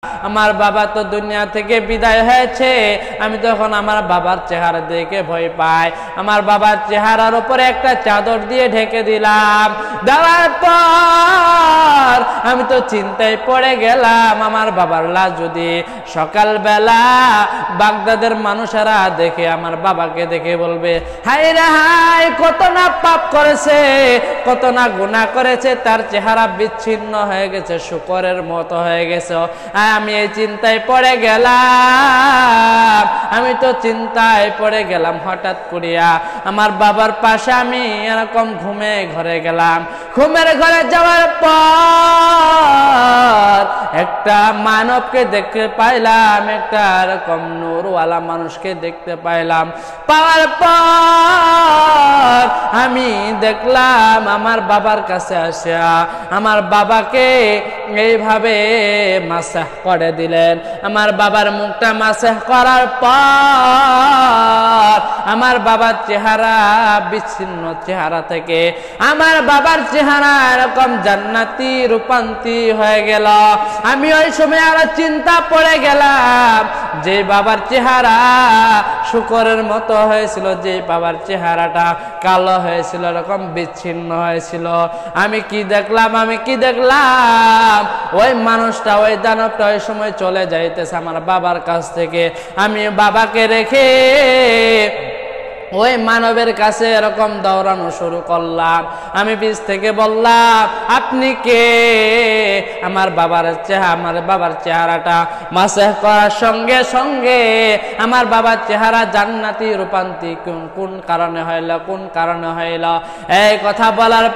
আমার বাবা তো দুনিয়া থেকে বিদায় হয়েছে। আমি তখন আমার বাবার চেহারা দেখে ভয় পাই। আমার বাবার চেহারার উপরে একটা চাদর দিয়ে ঢেকে দিলাম। দেওয়ার পর আমি তো চিন্তায় পড়ে গেলাম, আমার বাবার লাশ যদি সকালবেলা বাগদাদের মানুষেরা দেখে, আমার বাবাকে দেখে বলবে, হায় রে হায়, কত না পাপ করেছে, কত না গুনাহ করেছে, তার চেহারা বিচ্ছিন্ন হয়ে গেছে, শুকরের মতো হয়ে গেছে। আমি এই চিন্তায় পড়ে গেলাম, আমি তো চিন্তায় পড়ে গেলাম। হঠাৎ করিয়া আমার বাবার পাশে আমি এরকম ঘুমে ঘরে গেলাম। ঘুমের ঘরে যাওয়ার পর একটা মানবকে দেখতে পাইলাম, একটা এরকম নূরওয়ালা মানুষকে দেখতে পাইলাম। পাওয়ার পর আমি দেখলাম আমার বাবার কাছে আসা আমার বাবাকে এইভাবে মাসাহ করে দিলেন। আমার বাবার মুখটা মাসাহ করার পর আমার বাবার চেহারা বিচ্ছিন্ন চেহারা থেকে আমার বাবার চেহারা এরকম জান্নাতি রূপান্তরি হয়ে গেল। আমি ওই সময় আরো চিন্তা পড়ে গেলাম, যে বাবার চেহারা শুকরের মতো হয়েছিল, যে বাবার চেহারাটা কালো হয়েছিল, এরকম বিচ্ছিন্ন হয়েছিল, আমি কি দেখলাম ওই মানুষটা, ওই দানবটা ওই সময় চলে যাইতেছে আমার বাবার কাছ থেকে। আমি বাবাকে রেখে ওই মানবের কাছে এরকম দৌড়ানো শুরু করলাম। আমি পিছ থেকে বললাম, আপনি কে? আমার বাবার চেহারাটা মাসাহ করার সঙ্গে সঙ্গে আমার বাবার চেহারা জান্নাতি রূপান্তরি কোন কারণে হইল এই কথা বলার